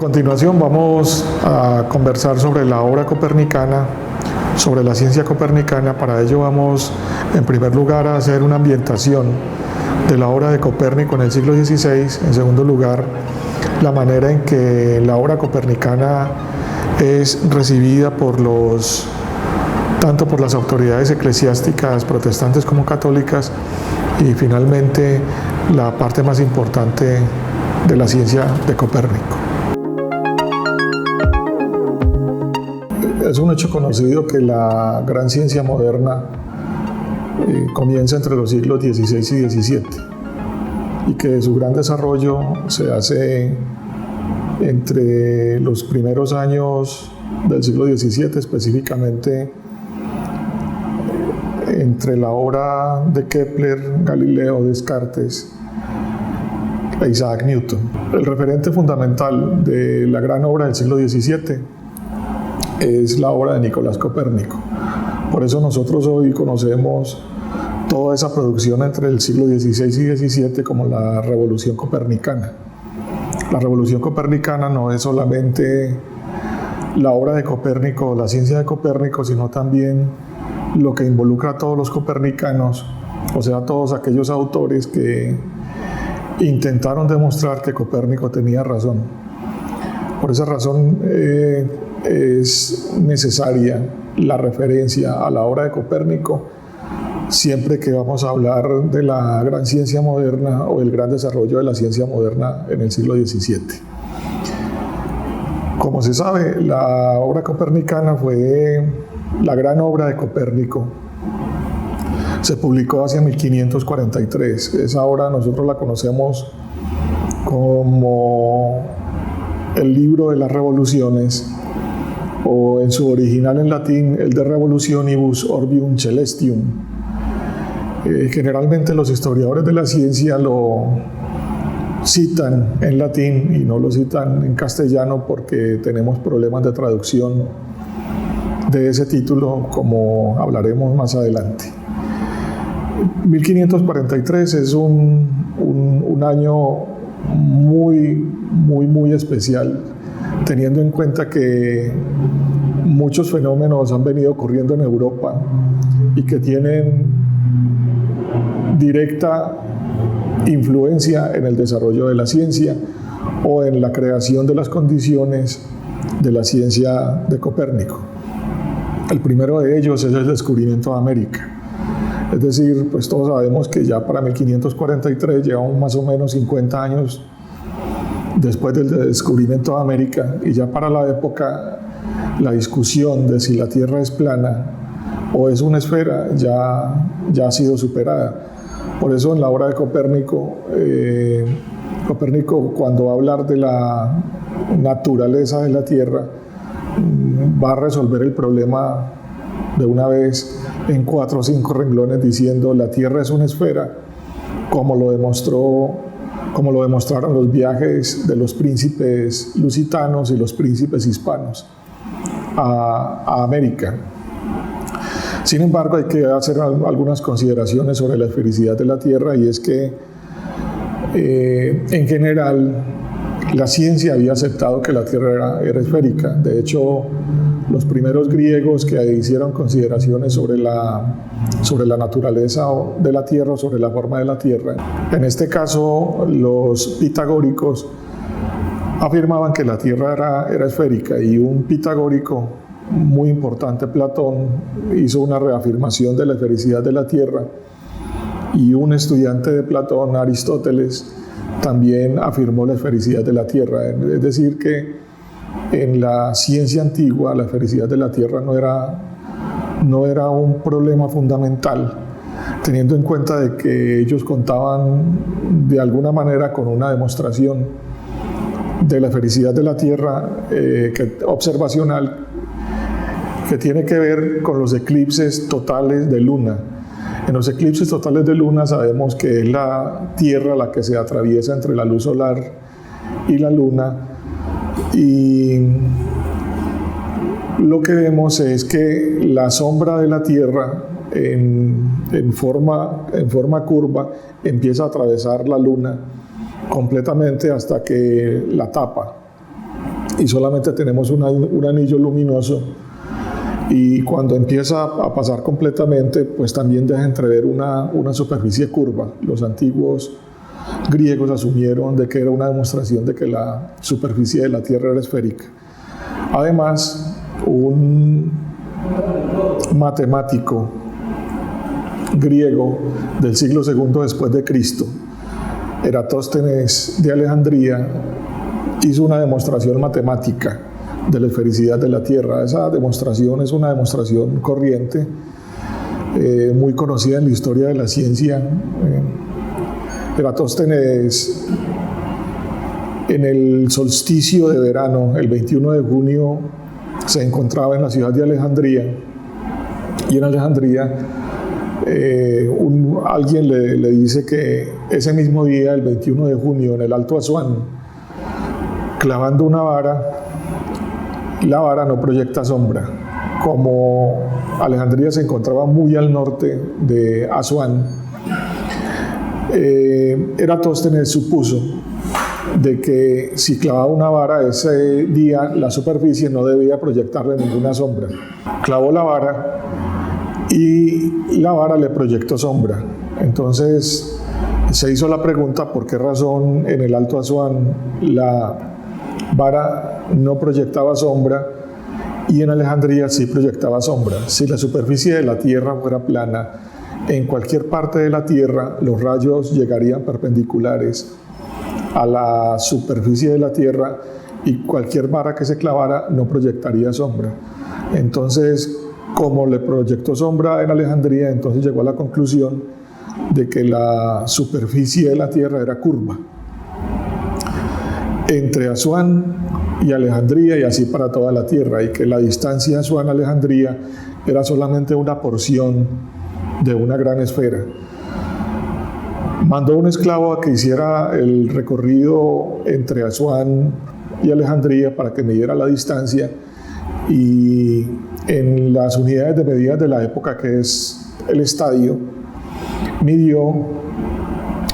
continuación vamos a conversar sobre la obra copernicana, sobre la ciencia copernicana. Para ello vamos, en primer lugar, a hacer una ambientación de la obra de Copérnico en el siglo XVI. En segundo lugar, la manera en que la obra copernicana es recibida tanto por las autoridades eclesiásticas protestantes como católicas, y finalmente la parte más importante de la ciencia de Copérnico. Es un hecho conocido que la gran ciencia moderna comienza entre los siglos XVI y XVII, y que su gran desarrollo se hace entre los primeros años del siglo XVII, específicamente entre la obra de Kepler, Galileo, Descartes e Isaac Newton. El referente fundamental de la gran obra del siglo XVII es la obra de Nicolás Copérnico. Por eso nosotros hoy conocemos toda esa producción entre el siglo XVI y XVII como la Revolución Copernicana. La Revolución Copernicana no es solamente la obra de Copérnico, la ciencia de Copérnico, sino también lo que involucra a todos los copernicanos, o sea, todos aquellos autores que intentaron demostrar que Copérnico tenía razón. Por esa razón es necesaria la referencia a la obra de Copérnico siempre que vamos a hablar de la gran ciencia moderna o el gran desarrollo de la ciencia moderna en el siglo XVII. Como se sabe, la obra copernicana fue la gran obra de Copérnico. Se publicó hacia 1543. Esa obra nosotros la conocemos como el libro de las revoluciones, o en su original en latín, el De Revolutionibus Orbium Celestium. Generalmente los historiadores de la ciencia lo citan en latín y no lo citan en castellano porque tenemos problemas de traducción de ese título, como hablaremos más adelante. 1543 es un año muy especial, teniendo en cuenta que muchos fenómenos han venido ocurriendo en Europa y que tienen directa influencia en el desarrollo de la ciencia o en la creación de las condiciones de la ciencia de Copérnico. El primero de ellos es el descubrimiento de América. Es decir, pues todos sabemos que ya para 1543, llevamos más o menos 50 años después del descubrimiento de América, y ya para la época la discusión de si la Tierra es plana o es una esfera ya ha sido superada. Por eso en la obra de Copérnico, Copérnico, cuando va a hablar de la naturaleza de la Tierra, va a resolver el problema de una vez en 4 o 5 renglones, diciendo: la Tierra es una esfera, como lo demostraron los viajes de los príncipes lusitanos y los príncipes hispanos a América. Sin embargo, hay que hacer algunas consideraciones sobre la esfericidad de la Tierra, y es que en general la ciencia había aceptado que la Tierra era esférica. De hecho, los primeros griegos que hicieron consideraciones sobre la naturaleza de la Tierra o sobre la forma de la Tierra, en este caso los pitagóricos afirmaban que la Tierra era esférica, y un pitagórico muy importante, Platón, hizo una reafirmación de la esfericidad de la Tierra, y un estudiante de Platón, Aristóteles, también afirmó la esfericidad de la Tierra. Es decir, que en la ciencia antigua la esfericidad de la Tierra no era un problema fundamental, teniendo en cuenta de que ellos contaban de alguna manera con una demostración de la esfericidad de la Tierra observacional, que tiene que ver con los eclipses totales de luna. En los eclipses totales de luna sabemos que es la Tierra la que se atraviesa entre la luz solar y la luna, y lo que vemos es que la sombra de la Tierra en forma curva empieza a atravesar la luna completamente hasta que la tapa. y solamente tenemos un anillo luminoso, y cuando empieza a pasar completamente, pues también deja entrever una superficie curva. Los antiguos griegos asumieron de que era una demostración de que la superficie de la Tierra era esférica. Además, un matemático griego del siglo II después de Cristo, Eratóstenes de Alejandría, hizo una demostración matemática de la esfericidad de la Tierra. Esa demostración es una demostración corriente, muy conocida en la historia de la ciencia. Eratóstenes, en el solsticio de verano, el 21 de junio, se encontraba en la ciudad de Alejandría, y en Alejandría alguien le dice que ese mismo día, el 21 de junio, en el Alto Asuán, clavando una vara, la vara no proyecta sombra. Como Alejandría se encontraba muy al norte de Asuán, Eratóstenes supuso de que si clavaba una vara ese día, la superficie no debía proyectarle ninguna sombra. Clavó la vara y la vara le proyectó sombra. Entonces se hizo la pregunta por qué razón en el Alto Asuán la vara no proyectaba sombra y en Alejandría sí proyectaba sombra. Si la superficie de la Tierra fuera plana, en cualquier parte de la Tierra los rayos llegarían perpendiculares a la superficie de la Tierra y cualquier vara que se clavara no proyectaría sombra. Entonces, como le proyectó sombra en Alejandría, entonces llegó a la conclusión de que la superficie de la Tierra era curva. Entre Asuán y Alejandría, y así para toda la Tierra, y que la distancia Asuán-Alejandría era solamente una porción de una gran esfera. Mandó un esclavo a que hiciera el recorrido entre Asuán y Alejandría para que midiera la distancia, y en las unidades de medidas de la época, que es el estadio, midió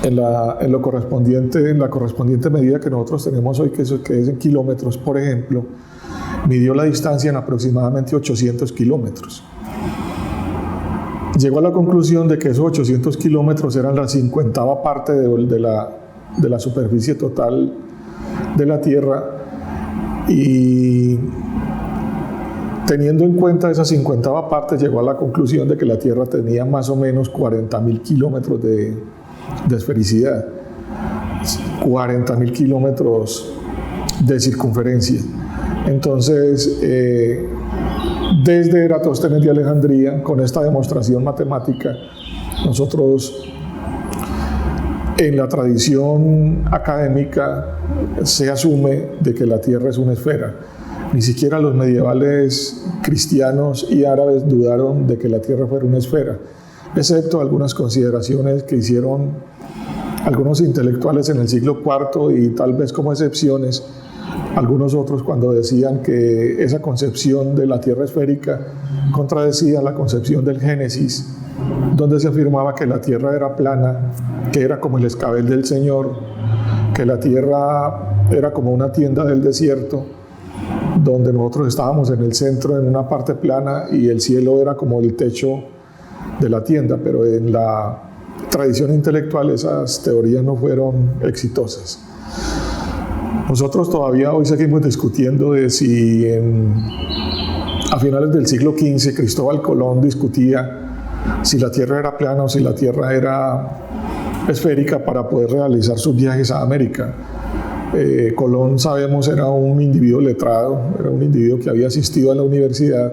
en la correspondiente medida que nosotros tenemos hoy, que es en kilómetros, por ejemplo, midió la distancia en aproximadamente 800 kilómetros. Llegó a la conclusión de que esos 800 kilómetros eran la 50ª parte de la superficie total de la Tierra, y teniendo en cuenta esa 50ª parte, llegó a la conclusión de que la Tierra tenía más o menos 40.000 kilómetros de esfericidad, 40.000 kilómetros de circunferencia. Entonces, desde Eratóstenes de Alejandría, con esta demostración matemática, nosotros en la tradición académica se asume de que la Tierra es una esfera. Ni siquiera los medievales cristianos y árabes dudaron de que la Tierra fuera una esfera, excepto algunas consideraciones que hicieron algunos intelectuales en el siglo IV, y tal vez como excepciones algunos otros, cuando decían que esa concepción de la Tierra esférica contradecía la concepción del Génesis, donde se afirmaba que la Tierra era plana, que era como el escabel del Señor, que la Tierra era como una tienda del desierto, donde nosotros estábamos en el centro, en una parte plana, y el cielo era como el techo de la tienda. Pero en la tradición intelectual esas teorías no fueron exitosas. Nosotros todavía hoy seguimos discutiendo de si a finales del siglo XV Cristóbal Colón discutía si la Tierra era plana o si la Tierra era esférica para poder realizar sus viajes a América. Colón, sabemos, era un individuo letrado, era un individuo que había asistido a la universidad,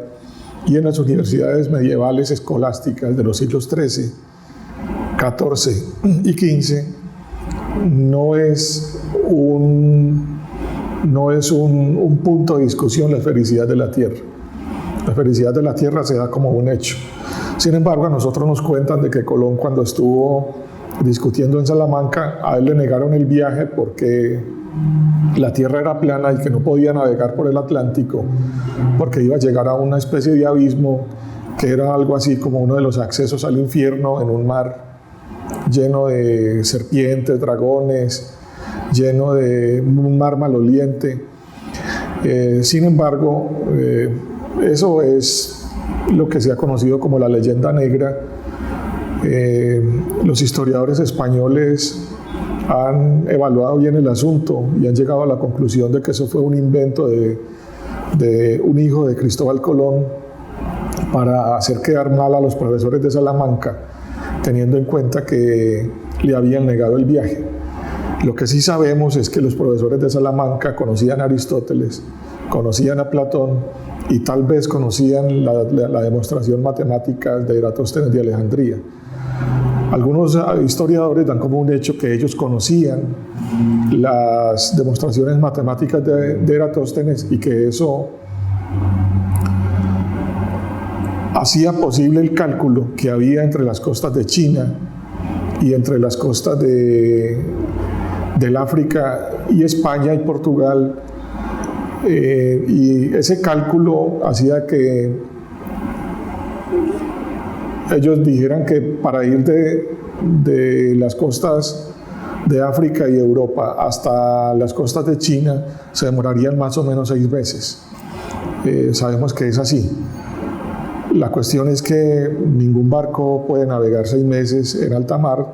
y en las universidades medievales escolásticas de los siglos XIII, XIV y XV no es un punto de discusión la esfericidad de la Tierra. La esfericidad de la Tierra se da como un hecho. Sin embargo, a nosotros nos cuentan de que Colón, cuando estuvo discutiendo en Salamanca, a él le negaron el viaje porque la Tierra era plana y que no podía navegar por el Atlántico, porque iba a llegar a una especie de abismo que era algo así como uno de los accesos al infierno, en un mar lleno de serpientes, dragones, lleno de un mar maloliente. Sin embargo, eso es lo que se ha conocido como la leyenda negra. Los historiadores españoles han evaluado bien el asunto y han llegado a la conclusión de que eso fue un invento de un hijo de Cristóbal Colón para hacer quedar mal a los profesores de Salamanca, teniendo en cuenta que le habían negado el viaje. Lo que sí sabemos es que los profesores de Salamanca conocían a Aristóteles, conocían a Platón y tal vez conocían la demostración matemática de Eratóstenes de Alejandría. Algunos historiadores dan como un hecho que ellos conocían las demostraciones matemáticas de Eratóstenes y que eso hacía posible el cálculo que había entre las costas de China y entre las costas del África y España y Portugal, y ese cálculo hacía que ellos dijeran que para ir de las costas de África y Europa hasta las costas de China se demorarían más o menos 6 meses. Sabemos que es así. La cuestión es que ningún barco puede navegar 6 meses en alta mar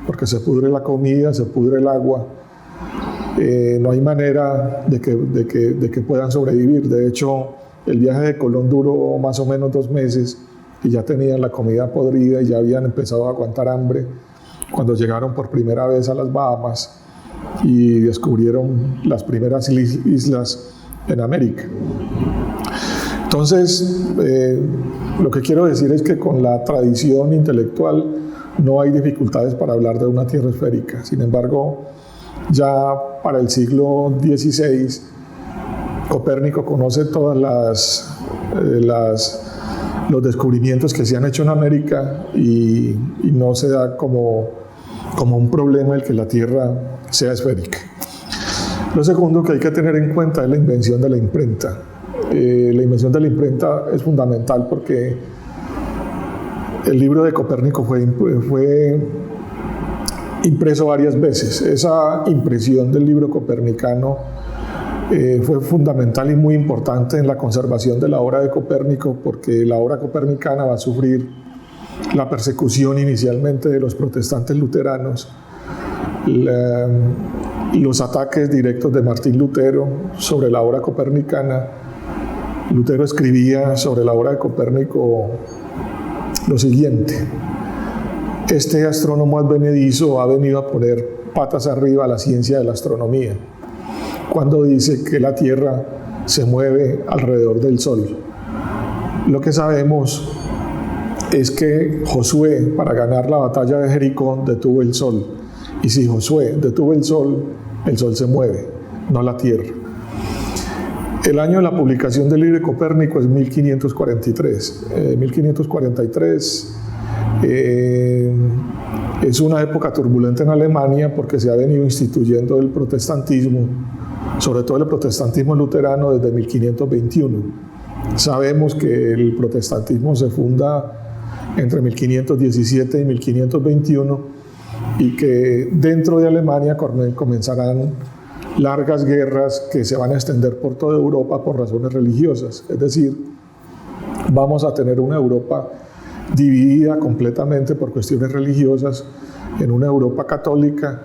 porque se pudre la comida, se pudre el agua. No hay manera de que puedan sobrevivir. De hecho, el viaje de Colón duró más o menos 2 meses y ya tenían la comida podrida y ya habían empezado a aguantar hambre cuando llegaron por primera vez a las Bahamas y descubrieron las primeras islas en América. Entonces, lo que quiero decir es que con la tradición intelectual no hay dificultades para hablar de una tierra esférica. Sin embargo, ya para el siglo XVI, Copérnico conoce todas los descubrimientos que se han hecho en América y no se da como un problema el que la Tierra sea esférica. Lo segundo que hay que tener en cuenta es la invención de la imprenta. La invención de la imprenta es fundamental porque el libro de Copérnico fue impreso varias veces. Esa impresión del libro copernicano fue fundamental y muy importante en la conservación de la obra de Copérnico, porque la obra copernicana va a sufrir la persecución inicialmente de los protestantes luteranos, los ataques directos de Martín Lutero sobre la obra copernicana. Lutero escribía sobre la obra de Copérnico lo siguiente: este astrónomo advenedizo ha venido a poner patas arriba a la ciencia de la astronomía, cuando dice que la Tierra se mueve alrededor del Sol. Lo que sabemos es que Josué, para ganar la batalla de Jericó, detuvo el Sol. Y si Josué detuvo el Sol se mueve, no la Tierra. El año de la publicación del libro de Copérnico es 1543. 1543 es una época turbulenta en Alemania porque se ha venido instituyendo el protestantismo, sobre todo el protestantismo luterano, desde 1521. Sabemos que el protestantismo se funda entre 1517 y 1521 y que dentro de Alemania comenzarán largas guerras que se van a extender por toda Europa por razones religiosas. Es decir, vamos a tener una Europa dividida completamente por cuestiones religiosas, en una Europa católica,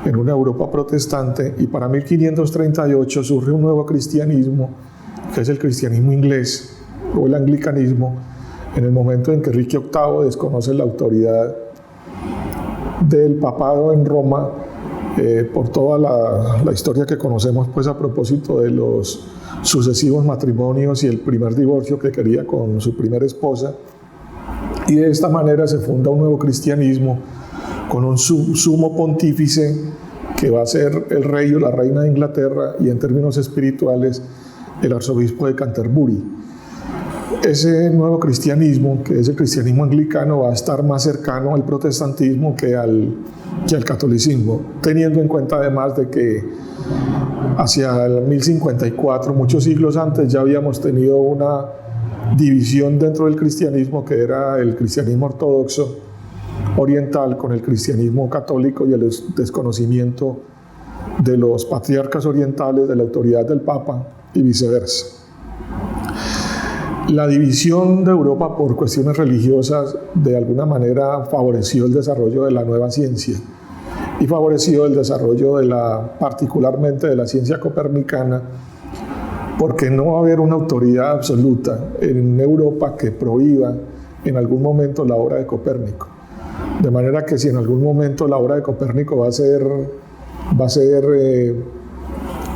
en una Europa protestante, y para 1538 surge un nuevo cristianismo, que es el cristianismo inglés o el anglicanismo, en el momento en que Enrique VIII desconoce la autoridad del papado en Roma, por toda la historia que conocemos pues a propósito de los sucesivos matrimonios y el primer divorcio que quería con su primera esposa, y de esta manera se funda un nuevo cristianismo con un sumo pontífice que va a ser el rey o la reina de Inglaterra y en términos espirituales el arzobispo de Canterbury. Ese nuevo cristianismo, que es el cristianismo anglicano, va a estar más cercano al protestantismo que al catolicismo, teniendo en cuenta además de que hacia el 1054, muchos siglos antes, ya habíamos tenido una división dentro del cristianismo que era el cristianismo ortodoxo oriental con el cristianismo católico y el desconocimiento de los patriarcas orientales, de la autoridad del Papa, y viceversa. La división de Europa por cuestiones religiosas de alguna manera favoreció el desarrollo de la nueva ciencia y favoreció el desarrollo particularmente de la ciencia copernicana, porque no va a haber una autoridad absoluta en Europa que prohíba en algún momento la obra de Copérnico. De manera que si en algún momento la obra de Copérnico va a ser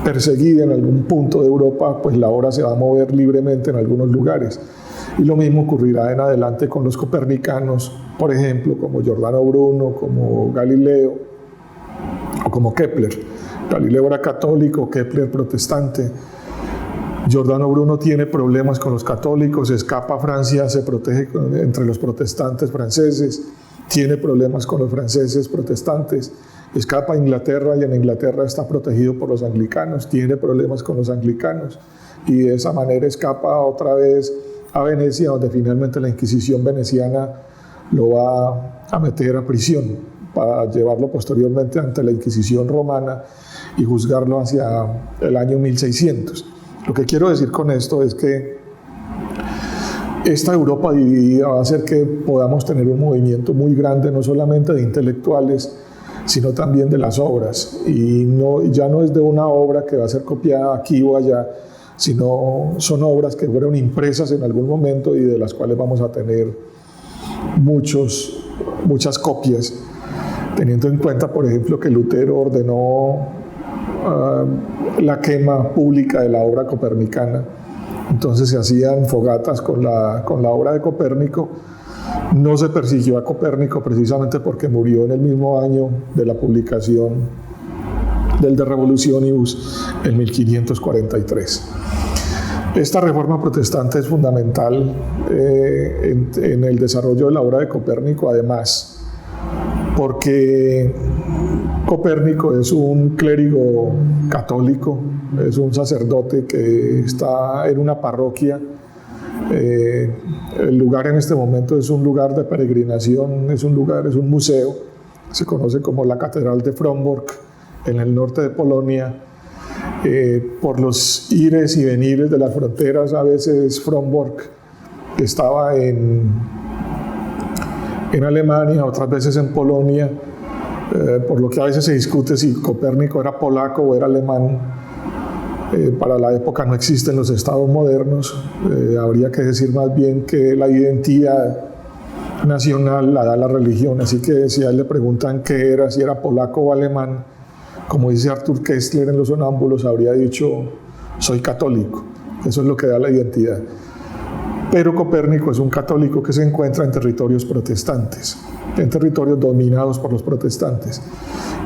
perseguida en algún punto de Europa, pues la obra se va a mover libremente en algunos lugares. Y lo mismo ocurrirá en adelante con los copernicanos, por ejemplo, como Giordano Bruno, como Galileo o como Kepler. Galileo era católico, Kepler protestante. Giordano Bruno tiene problemas con los católicos, escapa a Francia, se protege entre los protestantes franceses, tiene problemas con los franceses protestantes, escapa a Inglaterra y en Inglaterra está protegido por los anglicanos, tiene problemas con los anglicanos y de esa manera escapa otra vez a Venecia, donde finalmente la Inquisición veneciana lo va a meter a prisión para llevarlo posteriormente ante la Inquisición romana y juzgarlo hacia el año 1600. Lo que quiero decir con esto es que esta Europa dividida va a hacer que podamos tener un movimiento muy grande, no solamente de intelectuales, sino también de las obras. Y ya no es de una obra que va a ser copiada aquí o allá, sino son obras que fueron impresas en algún momento y de las cuales vamos a tener muchas copias, teniendo en cuenta, por ejemplo, que Lutero ordenó la quema pública de la obra copernicana. Entonces se hacían fogatas con la obra de Copérnico. No se persiguió a Copérnico precisamente porque murió en el mismo año de la publicación del De Revolutionibus en 1543. Esta reforma protestante es fundamental en el desarrollo de la obra de Copérnico, además, porque Copérnico es un clérigo católico, es un sacerdote que está en una parroquia. El lugar en este momento es un lugar de peregrinación, es un museo, se conoce como la Catedral de Frombork, en el norte de Polonia. Por los ires y venires de las fronteras, a veces Frombork estaba en Alemania, otras veces en Polonia, por lo que a veces se discute si Copérnico era polaco o era alemán. Para la época no existen los estados modernos, habría que decir más bien que la identidad nacional la da la religión, así que si a él le preguntan qué era, si era polaco o alemán, como dice Arthur Koestler en Los Sonámbulos, habría dicho soy católico, eso es lo que da la identidad. Pero Copérnico es un católico que se encuentra en territorios protestantes, en territorios dominados por los protestantes,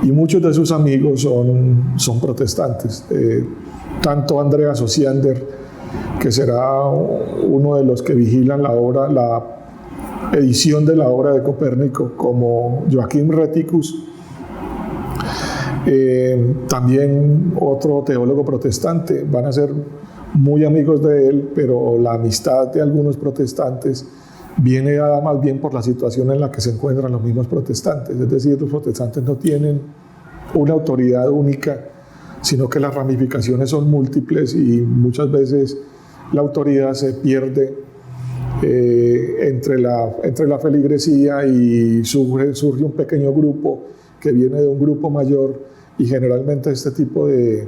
y muchos de sus amigos son protestantes. Tanto Andreas Osiander, que será uno de los que vigilan la edición de la obra de Copérnico, como Joachim Rheticus, también otro teólogo protestante, van a ser muy amigos de él, pero la amistad de algunos protestantes viene dada más bien por la situación en la que se encuentran los mismos protestantes, es decir, los protestantes no tienen una autoridad única, sino que las ramificaciones son múltiples y muchas veces la autoridad se pierde entre la feligresía y surge un pequeño grupo que viene de un grupo mayor, y generalmente este tipo de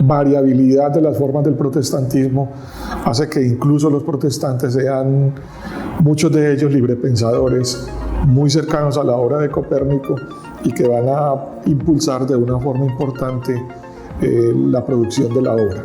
variabilidad de las formas del protestantismo hace que incluso los protestantes sean, muchos de ellos, librepensadores, muy cercanos a la obra de Copérnico y que van a impulsar de una forma importante la producción de la obra.